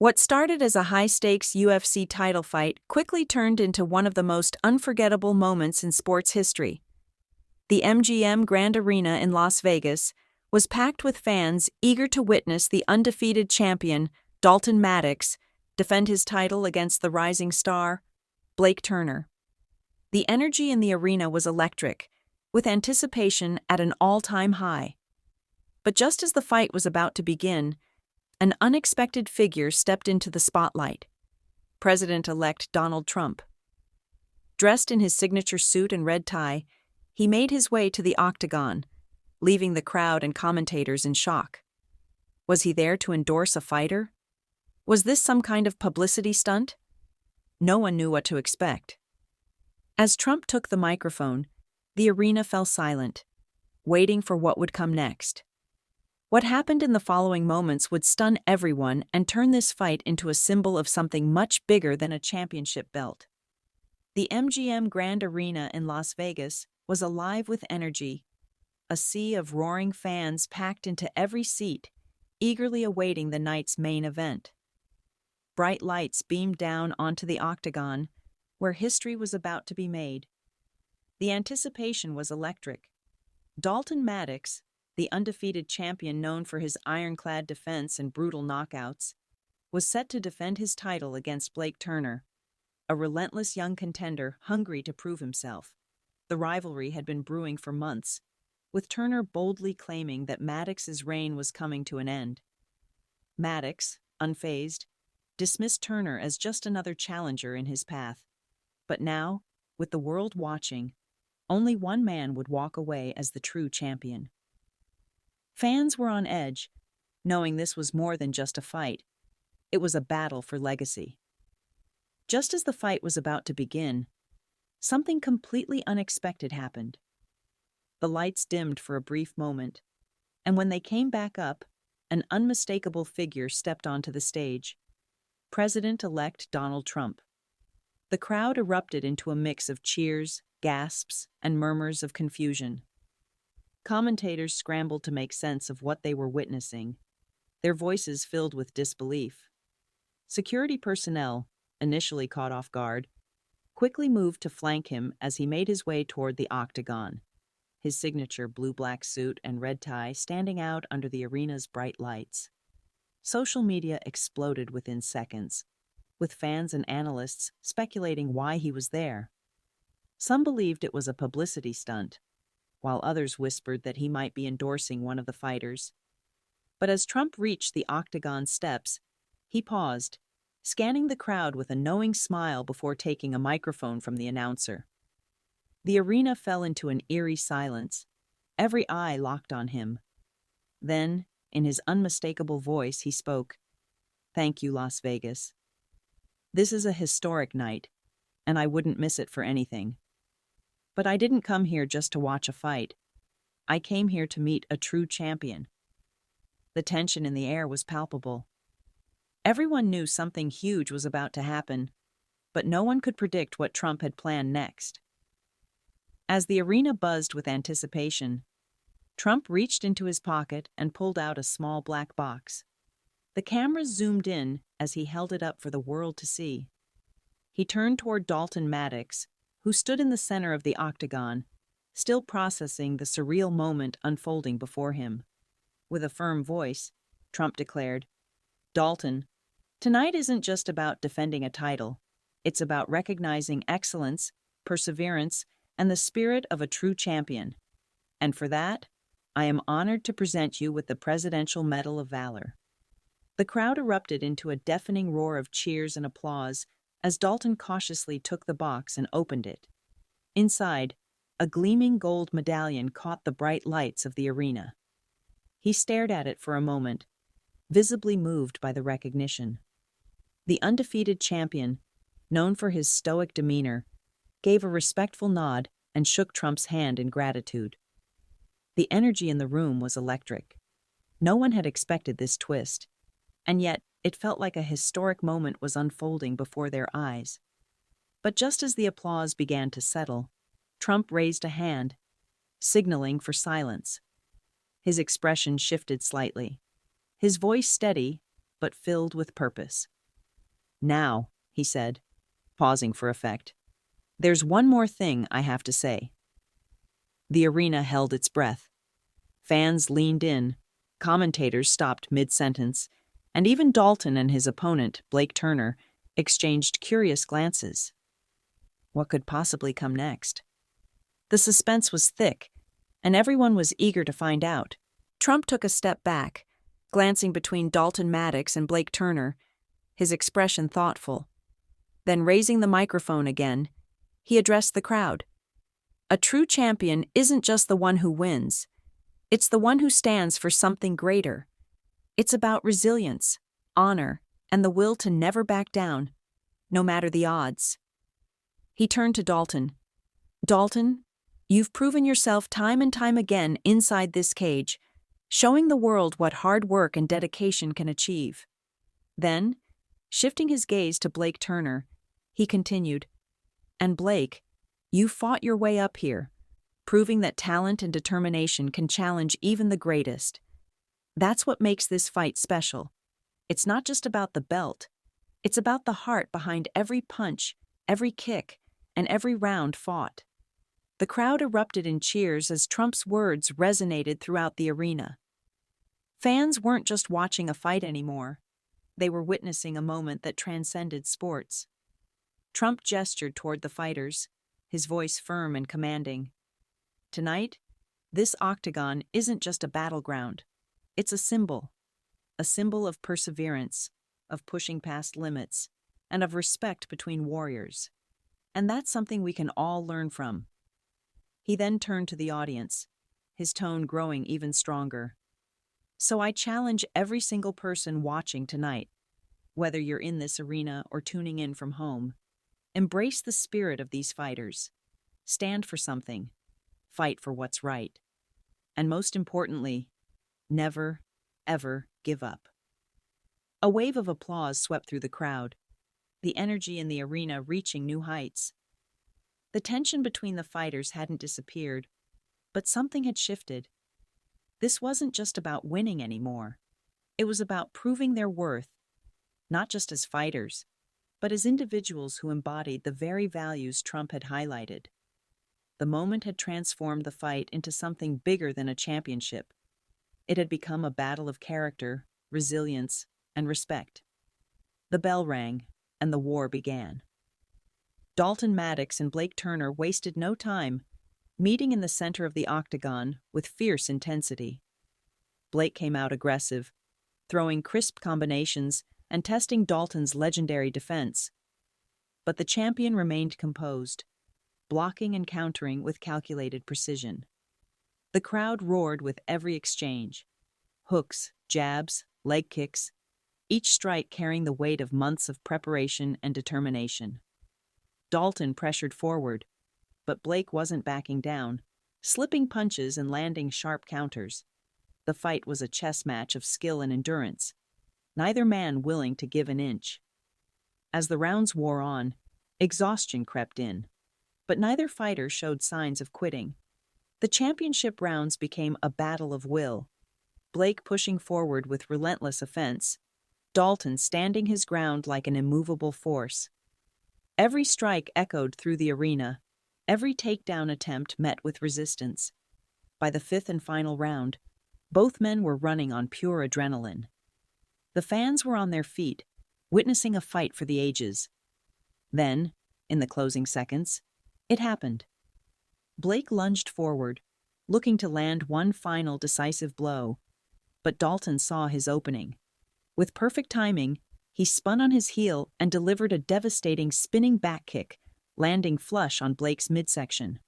What started as a high-stakes UFC title fight quickly turned into one of the most unforgettable moments in sports history. The MGM Grand Arena in Las Vegas was packed with fans eager to witness the undefeated champion, Dalton Maddox, defend his title against the rising star, Blake Turner. The energy in the arena was electric, with anticipation at an all-time high. But just as the fight was about to begin, an unexpected figure stepped into the spotlight: President-elect Donald Trump. Dressed in his signature suit and red tie, he made his way to the Octagon, leaving the crowd and commentators in shock. Was he there to endorse a fighter? Was this some kind of publicity stunt? No one knew what to expect. As Trump took the microphone, the arena fell silent, waiting for what would come next. What happened in the following moments would stun everyone and turn this fight into a symbol of something much bigger than a championship belt. The MGM Grand Arena in Las Vegas was alive with energy, a sea of roaring fans packed into every seat, eagerly awaiting the night's main event. Bright lights beamed down onto the Octagon, where history was about to be made. The anticipation was electric. Dalton Maddox, the undefeated champion known for his ironclad defense and brutal knockouts, was set to defend his title against Blake Turner, a relentless young contender hungry to prove himself. The rivalry had been brewing for months, with Turner boldly claiming that Maddox's reign was coming to an end. Maddox, unfazed, dismissed Turner as just another challenger in his path. But now, with the world watching, only one man would walk away as the true champion. Fans were on edge, knowing this was more than just a fight. It was a battle for legacy. Just as the fight was about to begin, something completely unexpected happened. The lights dimmed for a brief moment, and when they came back up, an unmistakable figure stepped onto the stage: President-elect Donald Trump. The crowd erupted into a mix of cheers, gasps, and murmurs of confusion. Commentators scrambled to make sense of what they were witnessing, their voices filled with disbelief. Security personnel, initially caught off guard, quickly moved to flank him as he made his way toward the Octagon, his signature blue-black suit and red tie standing out under the arena's bright lights. Social media exploded within seconds, with fans and analysts speculating why he was there. Some believed it was a publicity stunt, while others whispered that he might be endorsing one of the fighters. But as Trump reached the Octagon steps, he paused, scanning the crowd with a knowing smile before taking a microphone from the announcer. The arena fell into an eerie silence, every eye locked on him. Then, in his unmistakable voice, he spoke, "Thank you, Las Vegas. This is a historic night, and I wouldn't miss it for anything. But I didn't come here just to watch a fight. I came here to meet a true champion." The tension in the air was palpable. Everyone knew something huge was about to happen, but no one could predict what Trump had planned next. As the arena buzzed with anticipation, Trump reached into his pocket and pulled out a small black box. The cameras zoomed in as he held it up for the world to see. He turned toward Dalton Maddox, who stood in the center of the Octagon, still processing the surreal moment unfolding before him. With a firm voice, Trump declared, "Dalton, tonight isn't just about defending a title. It's about recognizing excellence, perseverance, and the spirit of a true champion. And for that, I am honored to present you with the Presidential Medal of Valor." The crowd erupted into a deafening roar of cheers and applause as Dalton cautiously took the box and opened it. Inside, a gleaming gold medallion caught the bright lights of the arena. He stared at it for a moment, visibly moved by the recognition. The undefeated champion, known for his stoic demeanor, gave a respectful nod and shook Trump's hand in gratitude. The energy in the room was electric. No one had expected this twist, and yet it felt like a historic moment was unfolding before their eyes. But just as the applause began to settle, Trump raised a hand, signaling for silence. His expression shifted slightly. His voice steady, but filled with purpose. "Now," he said, pausing for effect, "there's one more thing I have to say." The arena held its breath. Fans leaned in, commentators stopped mid-sentence, and even Dalton and his opponent, Blake Turner, exchanged curious glances. What could possibly come next? The suspense was thick, and everyone was eager to find out. Trump took a step back, glancing between Dalton Maddox and Blake Turner, his expression thoughtful. Then, raising the microphone again, he addressed the crowd. "A true champion isn't just the one who wins. It's the one who stands for something greater. It's about resilience, honor, and the will to never back down, no matter the odds." He turned to Dalton. "Dalton, you've proven yourself time and time again inside this cage, showing the world what hard work and dedication can achieve." Then, shifting his gaze to Blake Turner, he continued, "And Blake, you fought your way up here, proving that talent and determination can challenge even the greatest. That's what makes this fight special. It's not just about the belt. It's about the heart behind every punch, every kick, and every round fought." The crowd erupted in cheers as Trump's words resonated throughout the arena. Fans weren't just watching a fight anymore. They were witnessing a moment that transcended sports. Trump gestured toward the fighters, his voice firm and commanding. "Tonight, this octagon isn't just a battleground. It's a symbol of perseverance, of pushing past limits, and of respect between warriors. And that's something we can all learn from." He then turned to the audience, his tone growing even stronger. "So I challenge every single person watching tonight, whether you're in this arena or tuning in from home, embrace the spirit of these fighters. Stand for something. Fight for what's right. And most importantly, never, ever give up." A wave of applause swept through the crowd, the energy in the arena reaching new heights. The tension between the fighters hadn't disappeared, but something had shifted. This wasn't just about winning anymore. It was about proving their worth, not just as fighters, but as individuals who embodied the very values Trump had highlighted. The moment had transformed the fight into something bigger than a championship. It had become a battle of character, resilience, and respect. The bell rang, and the war began. Dalton Maddox and Blake Turner wasted no time, meeting in the center of the octagon with fierce intensity. Blake came out aggressive, throwing crisp combinations and testing Dalton's legendary defense. But the champion remained composed, blocking and countering with calculated precision. The crowd roared with every exchange. Hooks, jabs, leg kicks, each strike carrying the weight of months of preparation and determination. Dalton pressured forward, but Blake wasn't backing down, slipping punches and landing sharp counters. The fight was a chess match of skill and endurance, neither man willing to give an inch. As the rounds wore on, exhaustion crept in, but neither fighter showed signs of quitting. The championship rounds became a battle of will, Blake pushing forward with relentless offense, Dalton standing his ground like an immovable force. Every strike echoed through the arena, every takedown attempt met with resistance. By the fifth and final round, both men were running on pure adrenaline. The fans were on their feet, witnessing a fight for the ages. Then, in the closing seconds, it happened. Blake lunged forward, looking to land one final decisive blow, but Dalton saw his opening. With perfect timing, he spun on his heel and delivered a devastating spinning back kick, landing flush on Blake's midsection.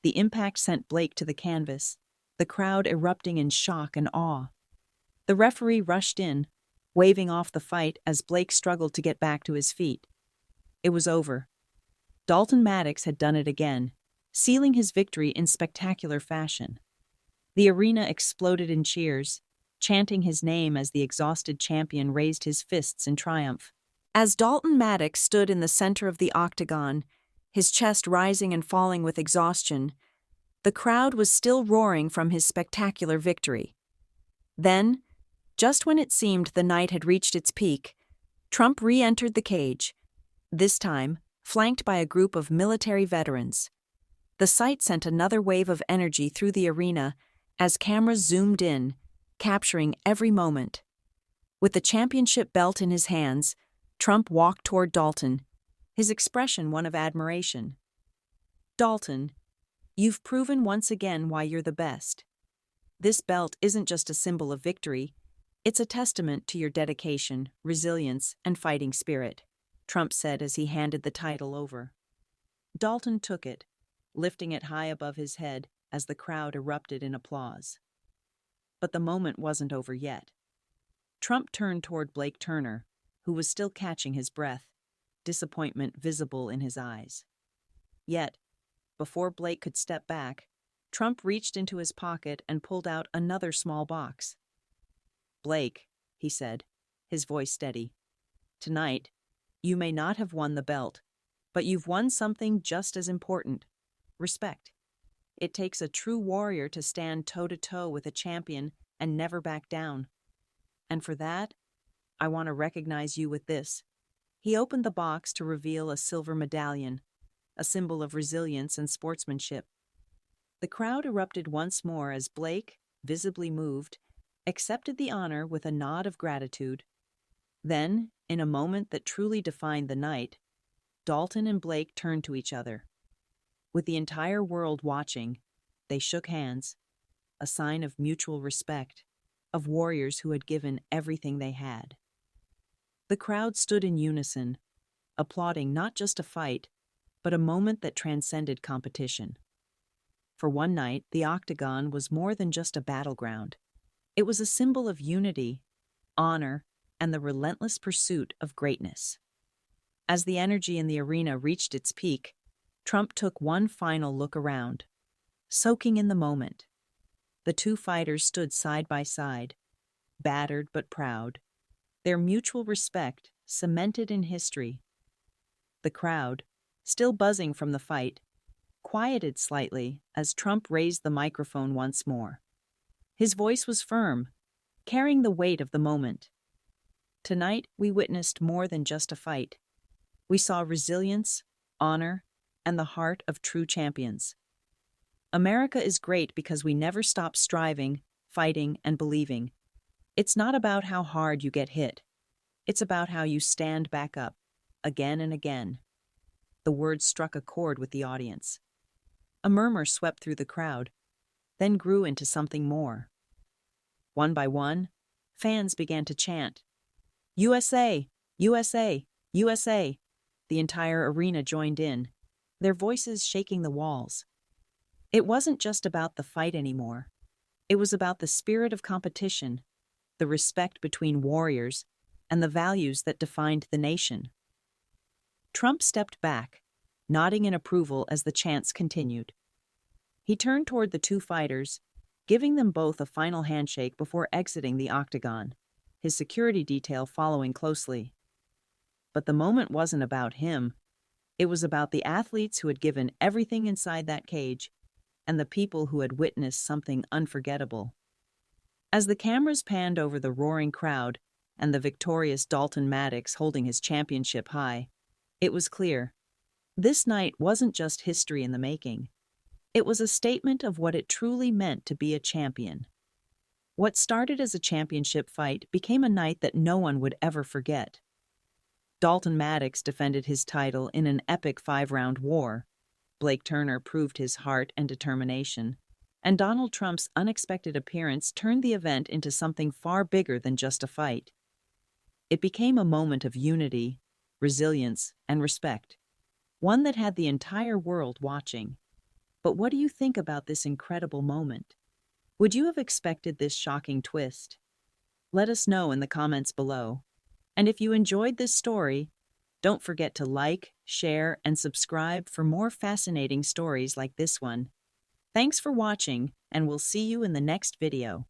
The impact sent Blake to the canvas, the crowd erupting in shock and awe. The referee rushed in, waving off the fight as Blake struggled to get back to his feet. It was over. Dalton Maddox had done it again, sealing his victory in spectacular fashion. The arena exploded in cheers, chanting his name as the exhausted champion raised his fists in triumph. As Dalton Maddox stood in the center of the octagon, his chest rising and falling with exhaustion, the crowd was still roaring from his spectacular victory. Then, Just when it seemed the night had reached its peak, Trump re-entered the cage, this time flanked by a group of military veterans. The sight sent another wave of energy through the arena as cameras zoomed in, capturing every moment. With the championship belt in his hands, Trump walked toward Dalton, his expression one of admiration. "Dalton, you've proven once again why you're the best. This belt isn't just a symbol of victory, it's a testament to your dedication, resilience, and fighting spirit," Trump said as he handed the title over. Dalton took it, lifting it high above his head as the crowd erupted in applause. But the moment wasn't over yet. Trump turned toward Blake Turner, who was still catching his breath, disappointment visible in his eyes. Yet, before Blake could step back, Trump reached into his pocket and pulled out another small box. "Blake," he said, his voice steady, "tonight, you may not have won the belt, but you've won something just as important: respect. It takes a true warrior to stand toe-to-toe with a champion and never back down. And for that, I want to recognize you with this." He opened the box to reveal a silver medallion, a symbol of resilience and sportsmanship. The crowd erupted once more as Blake, visibly moved, accepted the honor with a nod of gratitude. Then, in a moment that truly defined the night, Dalton and Blake turned to each other. With the entire world watching, they shook hands, a sign of mutual respect, of warriors who had given everything they had. The crowd stood in unison, applauding not just a fight, but a moment that transcended competition. For one night, the Octagon was more than just a battleground. It was a symbol of unity, honor, and the relentless pursuit of greatness. As the energy in the arena reached its peak, Trump took one final look around, soaking in the moment. The two fighters stood side by side, battered but proud, their mutual respect cemented in history. The crowd, still buzzing from the fight, quieted slightly as Trump raised the microphone once more. His voice was firm, carrying the weight of the moment. "Tonight, we witnessed more than just a fight. We saw resilience, honor, and the heart of true champions. America is great because we never stop striving, fighting, and believing. It's not about how hard you get hit. It's about how you stand back up, again and again." The words struck a chord with the audience. A murmur swept through the crowd, then grew into something more. One by one, fans began to chant, "USA! USA! USA!" The entire arena joined in, their voices shaking the walls. It wasn't just about the fight anymore. It was about the spirit of competition, the respect between warriors, and the values that defined the nation. Trump stepped back, nodding in approval as the chants continued. He turned toward the two fighters, giving them both a final handshake before exiting the Octagon, his security detail following closely. But the moment wasn't about him. It was about the athletes who had given everything inside that cage, and the people who had witnessed something unforgettable. As the cameras panned over the roaring crowd and the victorious Dalton Maddox holding his championship high, it was clear. This night wasn't just history in the making. It was a statement of what it truly meant to be a champion. What started as a championship fight became a night that no one would ever forget. Dalton Maddox defended his title in an epic 5-round war. Blake Turner proved his heart and determination. And Donald Trump's unexpected appearance turned the event into something far bigger than just a fight. It became a moment of unity, resilience, and respect, one that had the entire world watching. But what do you think about this incredible moment? Would you have expected this shocking twist? Let us know in the comments below. And if you enjoyed this story, don't forget to like, share, and subscribe for more fascinating stories like this one. Thanks for watching, and we'll see you in the next video.